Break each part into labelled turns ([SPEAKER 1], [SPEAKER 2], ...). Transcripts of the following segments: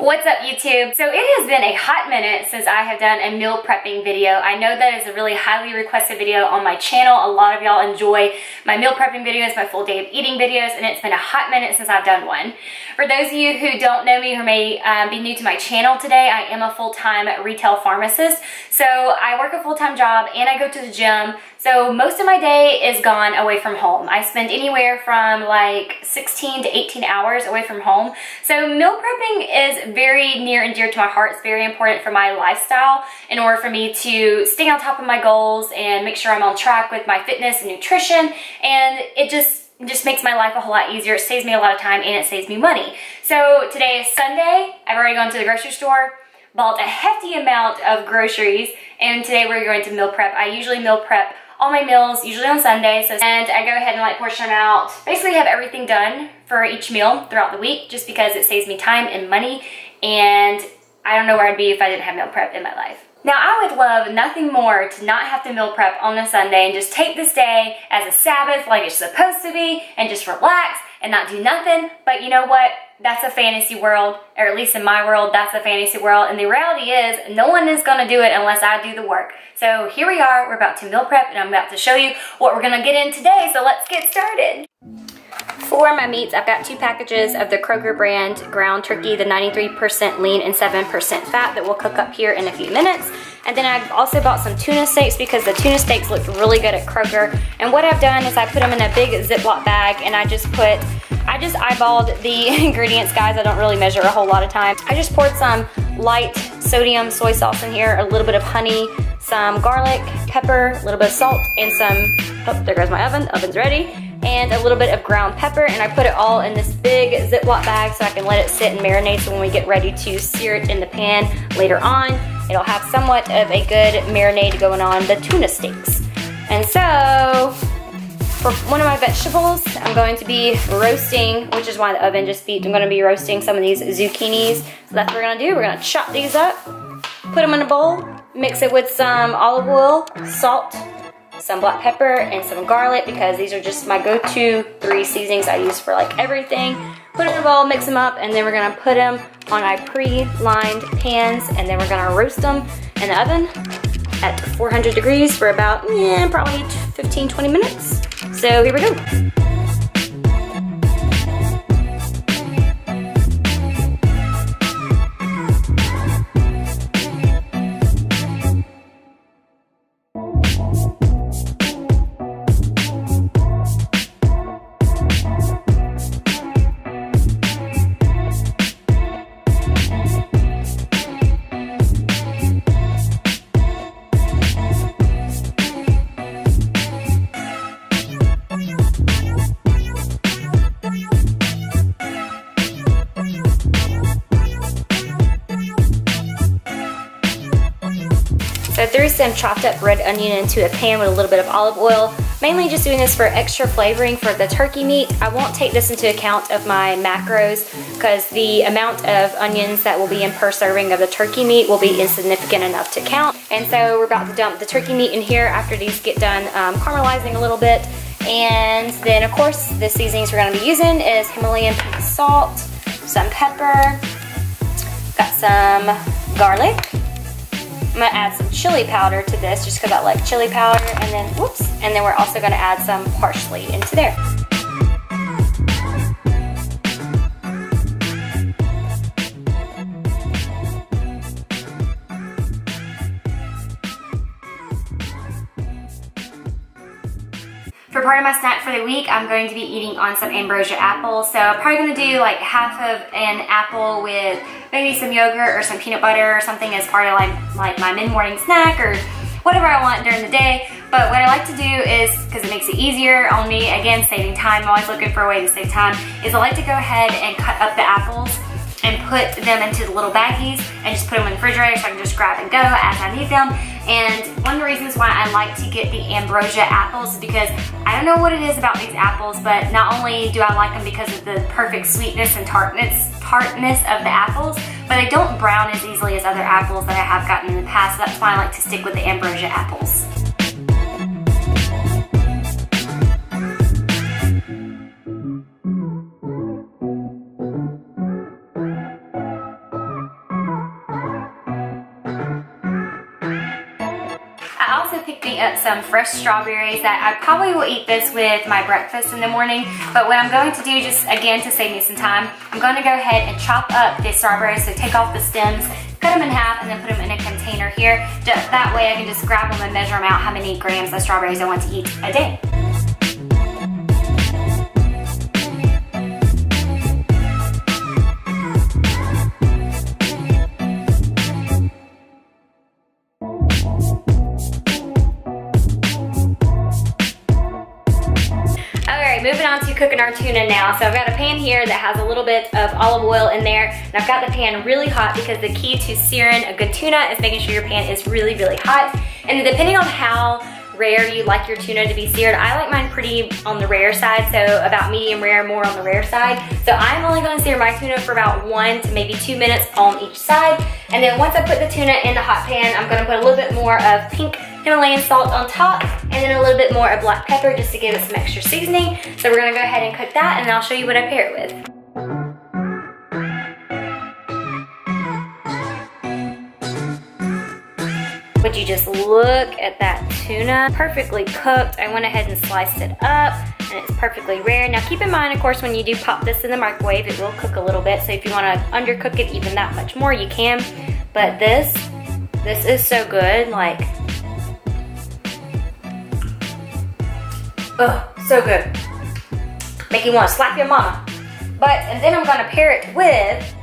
[SPEAKER 1] What's up, YouTube? So it has been a hot minute since I have done a meal prepping video. I know that is a really highly requested video on my channel. A lot of y'all enjoy my meal prepping videos, my full day of eating videos, and it's been a hot minute since I've done one. For those of you who don't know me, who may be new to my channel today, I am a full-time retail pharmacist. So I work a full-time job and I go to the gym. So most of my day is gone away from home. I spend anywhere from like 16 to 18 hours away from home. So meal prepping is very near and dear to my heart. It's very important for my lifestyle in order for me to stay on top of my goals and make sure I'm on track with my fitness and nutrition. And it just makes my life a whole lot easier. It saves me a lot of time and it saves me money. So today is Sunday. I've already gone to the grocery store, bought a hefty amount of groceries, and today we're going to meal prep. I usually meal prep all my meals, usually on Sundays, and I go ahead and like portion them out. Basically have everything done for each meal throughout the week just because it saves me time and money, and I don't know where I'd be if I didn't have meal prep in my life. Now, I would love nothing more to not have to meal prep on a Sunday and just take this day as a Sabbath like it's supposed to be and just relax and not do nothing. But you know what? That's a fantasy world, or at least in my world, that's a fantasy world. And the reality is, no one is gonna do it unless I do the work. So here we are, we're about to meal prep, and I'm about to show you what we're gonna get in today, so let's get started. For my meats, I've got 2 packages of the Kroger brand ground turkey, the 93% lean and 7% fat that we'll cook up here in a few minutes. And then I've also bought some tuna steaks because the tuna steaks looked really good at Kroger. And what I've done is I put them in a big Ziploc bag, and I just eyeballed the ingredients, guys. I don't really measure a whole lot of time. I just poured some light sodium soy sauce in here, a little bit of honey, some garlic, pepper, a little bit of salt, and some, oh, there goes my oven. Oven's ready. And a little bit of ground pepper, and I put it all in this big Ziploc bag so I can let it sit and marinate, so when we get ready to sear it in the pan later on, it'll have somewhat of a good marinade going on the tuna steaks. And so, for one of my vegetables, I'm going to be roasting, which is why the oven just beeped. I'm going to be roasting some of these zucchinis. So that's what we're going to do. We're going to chop these up, put them in a bowl, mix it with some olive oil, salt, some black pepper, and some garlic, because these are just my go-to 3 seasonings I use for like everything. Put it in a bowl, mix them up, and then we're going to put them on my pre-lined pans, and then we're going to roast them in the oven at 400 degrees for about, probably 15-20 minutes. So here we go. So I threw some chopped up red onion into a pan with a little bit of olive oil, mainly just doing this for extra flavoring for the turkey meat. I won't take this into account of my macros because the amount of onions that will be in per serving of the turkey meat will be insignificant enough to count. And so we're about to dump the turkey meat in here after these get done caramelizing a little bit. And then of course the seasonings we're going to be using is Himalayan pink salt, some pepper, got some garlic. I'm gonna add some chili powder to this just because I like chili powder, and then, whoops, and then we're also gonna add some parsley into there. For part of my snack for the week, I'm going to be eating on some ambrosia apples. So I'm probably gonna do like half of an apple with maybe some yogurt or some peanut butter or something as part of like my mid-morning snack or whatever I want during the day. But what I like to do is, because it makes it easier on me, again, saving time, I'm always looking for a way to save time, is I like to go ahead and cut up the apples and put them into the little baggies and just put them in the refrigerator so I can just grab and go as I need them. And one of the reasons why I like to get the ambrosia apples is because I don't know what it is about these apples, but not only do I like them because of the perfect sweetness and tartness of the apples, but they don't brown as easily as other apples that I have gotten in the past. So that's why I like to stick with the ambrosia apples. also picked me up some fresh strawberries that I probably will eat this with my breakfast in the morning. But what I'm going to do, just again to save me some time, I'm going to go ahead and chop up the strawberries. So take off the stems, cut them in half, and then put them in a container here. That way I can just grab them and measure them out how many grams of strawberries I want to eat a day. Moving on to cooking our tuna now. So I've got a pan here that has a little bit of olive oil in there, and I've got the pan really hot because the key to searing a good tuna is making sure your pan is really, really hot. And depending on how rare you like your tuna to be seared, I like mine pretty on the rare side, so about medium rare, more on the rare side. So I'm only going to sear my tuna for about 1 to maybe 2 minutes on each side. And then once I put the tuna in the hot pan, I'm going to put a little bit more of pink Himalayan salt on top, and then a little bit more of black pepper just to give it some extra seasoning. So we're gonna go ahead and cook that, and then I'll show you what I pair it with. Would you just look at that tuna? Perfectly cooked. I went ahead and sliced it up, and it's perfectly rare. Now keep in mind, of course, when you do pop this in the microwave, it will cook a little bit. So if you wanna undercook it even that much more, you can. But this is so good, like, oh, so good. Make you want to slap your mama. And then I'm gonna pair it with,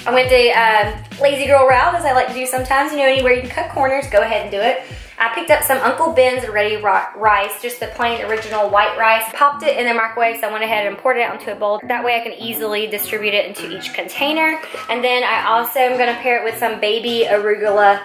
[SPEAKER 1] I went the lazy girl route, as I like to do sometimes. You know, anywhere you can cut corners, go ahead and do it. I picked up some Uncle Ben's ready rice, just the plain original white rice. Popped it in the microwave, so I went ahead and poured it out into a bowl. That way I can easily distribute it into each container. And then I also am gonna pair it with some baby arugula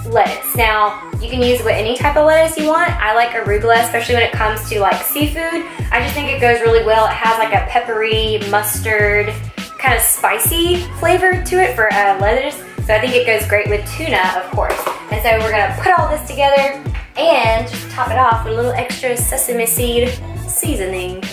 [SPEAKER 1] lettuce. Now, you can use any type of lettuce you want. I like arugula, especially when it comes to like seafood. I just think it goes really well. It has like a peppery, mustard, kind of spicy flavor to it for lettuce. So I think it goes great with tuna, of course. And so we're gonna put all this together and just top it off with a little extra sesame seed seasoning.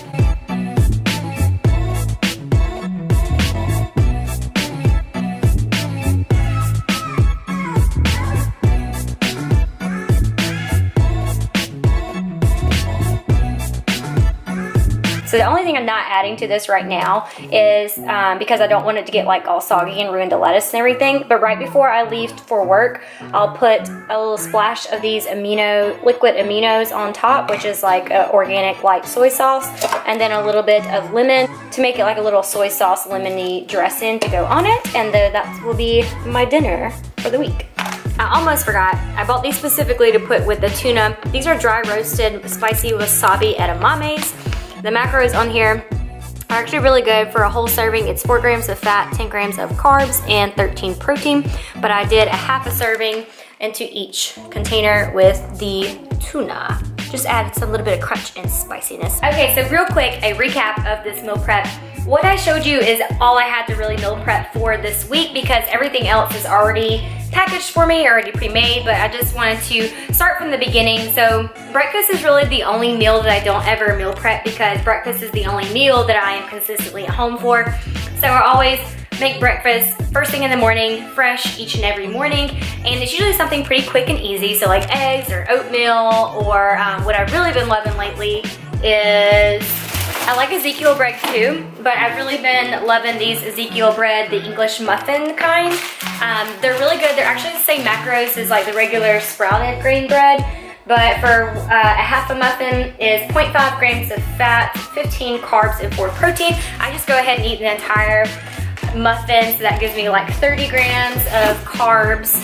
[SPEAKER 1] So the only thing I'm not adding to this right now is because I don't want it to get like all soggy and ruin the lettuce and everything. But right before I leave for work, I'll put a little splash of these liquid aminos on top, which is like organic light soy sauce, and then a little bit of lemon to make it like a little soy sauce lemony dressing to go on it. And that will be my dinner for the week. I almost forgot, I bought these specifically to put with the tuna. These are dry roasted spicy wasabi edamames. The macros on here are actually really good for a whole serving. It's 4 grams of fat, 10 grams of carbs, and 13 protein. But I did a half a serving into each container with the tuna. Just added some little bit of crunch and spiciness. Okay, so real quick, a recap of this meal prep. What I showed you is all I had to really meal prep for this week because everything else is already packaged for me, already pre-made, but I just wanted to start from the beginning. So breakfast is really the only meal that I don't ever meal prep because breakfast is the only meal that I am consistently at home for. So I always make breakfast first thing in the morning, fresh each and every morning, and it's usually something pretty quick and easy. So like eggs or oatmeal, or what I've really been loving lately is, I like Ezekiel bread too, but I've really been loving these Ezekiel bread, the English muffin kind. They're really good. They're actually the same macros as like the regular sprouted grain bread, but for a half a muffin is 0.5 grams of fat, 15 carbs, and 4 protein. I just go ahead and eat the entire muffin, so that gives me like 30 grams of carbs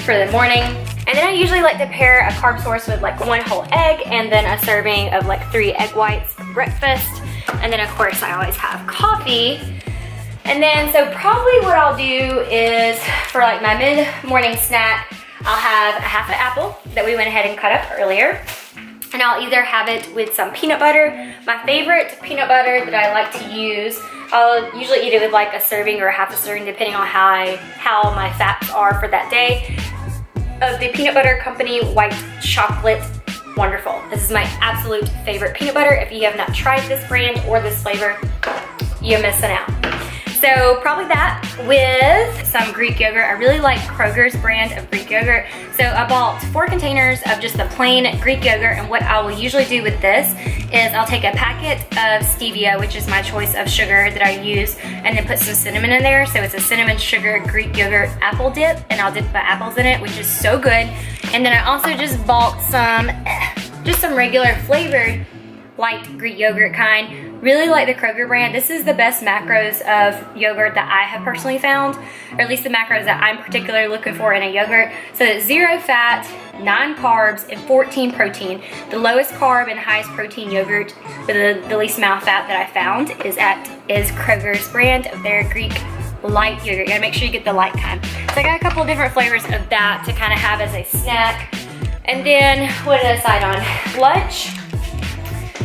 [SPEAKER 1] for the morning. And then I usually like to pair a carb source with like 1 whole egg and then a serving of like 3 egg whites for breakfast. And then of course I always have coffee. And then so probably what I'll do is for like my mid-morning snack, I'll have a half an apple that we went ahead and cut up earlier. And I'll either have it with some peanut butter. My favorite peanut butter that I like to use, I'll usually eat it with like a serving or a half a serving depending on how my fats are for that day. Of the Peanut Butter Company White Chocolate. Wonderful. This is my absolute favorite peanut butter. If you have not tried this brand or this flavor, you're missing out. So probably that with some Greek yogurt. I really like Kroger's brand of Greek yogurt. So I bought 4 containers of just the plain Greek yogurt, and what I will usually do with this is I'll take a packet of Stevia, which is my choice of sugar that I use, and then put some cinnamon in there. So it's a cinnamon sugar Greek yogurt apple dip, and I'll dip my apples in it, which is so good. And then I also just bought some regular flavored light Greek yogurt kind. Really like the Kroger brand. This is the best macros of yogurt that I have personally found, or at least the macros that I'm particularly looking for in a yogurt. So it's 0 fat, 9 carbs, and 14 protein. The lowest carb and highest protein yogurt with the least amount of fat that I found is Kroger's brand of their Greek light yogurt. You gotta make sure you get the light kind. So I got a couple of different flavors of that to kind of have as a snack. And then what did I decide on? Lunch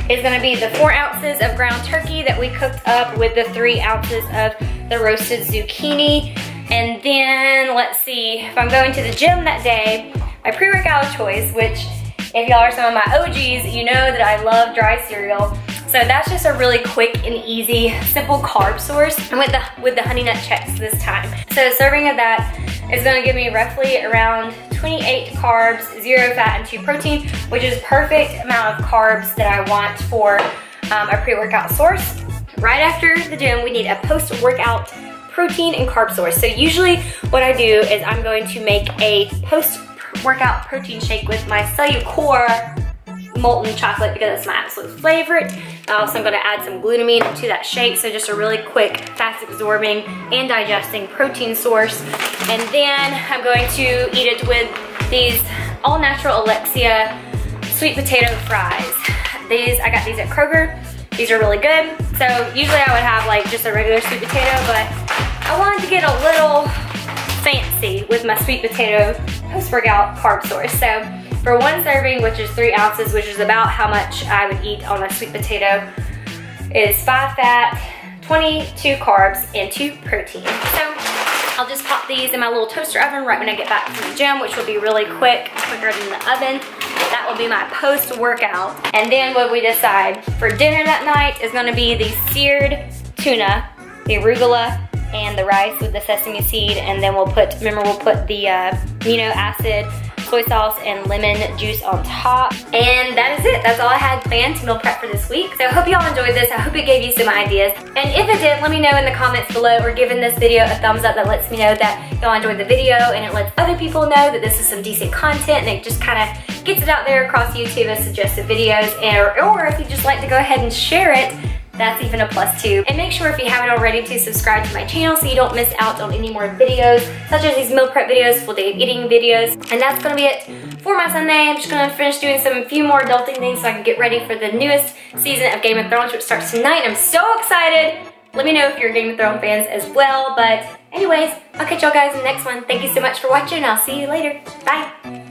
[SPEAKER 1] is gonna be the 4 ounces of ground turkey that we cooked up with the 3 ounces of the roasted zucchini. And then let's see, if I'm going to the gym that day, my pre-workout of choice, which if y'all are some of my OGs, you know that I love dry cereal. So that's just a really quick and easy, simple carb source. And with the Honey Nut Chex this time. So a serving of that is gonna give me roughly around 28 carbs, 0 fat, and 2 protein, which is perfect amount of carbs that I want for a pre-workout source. Right after the gym, we need a post-workout protein and carb source. So usually what I do is I'm going to make a post-workout protein shake with my Cellucor molten chocolate because it's my absolute favorite. Also, I'm gonna add some glutamine to that shake, so just a really quick, fast absorbing and digesting protein source. And then I'm going to eat it with these all natural Alexia sweet potato fries. I got these at Kroger. These are really good. So usually I would have like just a regular sweet potato, but I wanted to get a little fancy with my sweet potato post-workout carb source. So for 1 serving, which is 3 ounces, which is about how much I would eat on a sweet potato, is 5 fat, 22 carbs, and 2 protein. So I'll just pop these in my little toaster oven right when I get back from the gym, which will be really quick, quicker than the oven. That will be my post-workout. And then what we decide for dinner that night is gonna be the seared tuna, the arugula, and the rice with the sesame seed, and then we'll put the amino acid, soy sauce, and lemon juice on top. And that is it. That's all I had planned to meal prep for this week. So I hope y'all enjoyed this. I hope it gave you some ideas. And if it did, let me know in the comments below, or giving this video a thumbs up that lets me know that y'all enjoyed the video, and it lets other people know that this is some decent content, and it just kind of gets it out there across YouTube as suggested videos. Or if you just like to go ahead and share it, that's even a plus too. And make sure if you haven't already to subscribe to my channel so you don't miss out on any more videos, such as these meal prep videos, full day of eating videos. And that's gonna be it for my Sunday. I'm just gonna finish doing a few more adulting things so I can get ready for the newest season of Game of Thrones, which starts tonight. I'm so excited. Let me know if you're Game of Thrones fans as well. But anyways, I'll catch y'all guys in the next one. Thank you so much for watching, and I'll see you later. Bye.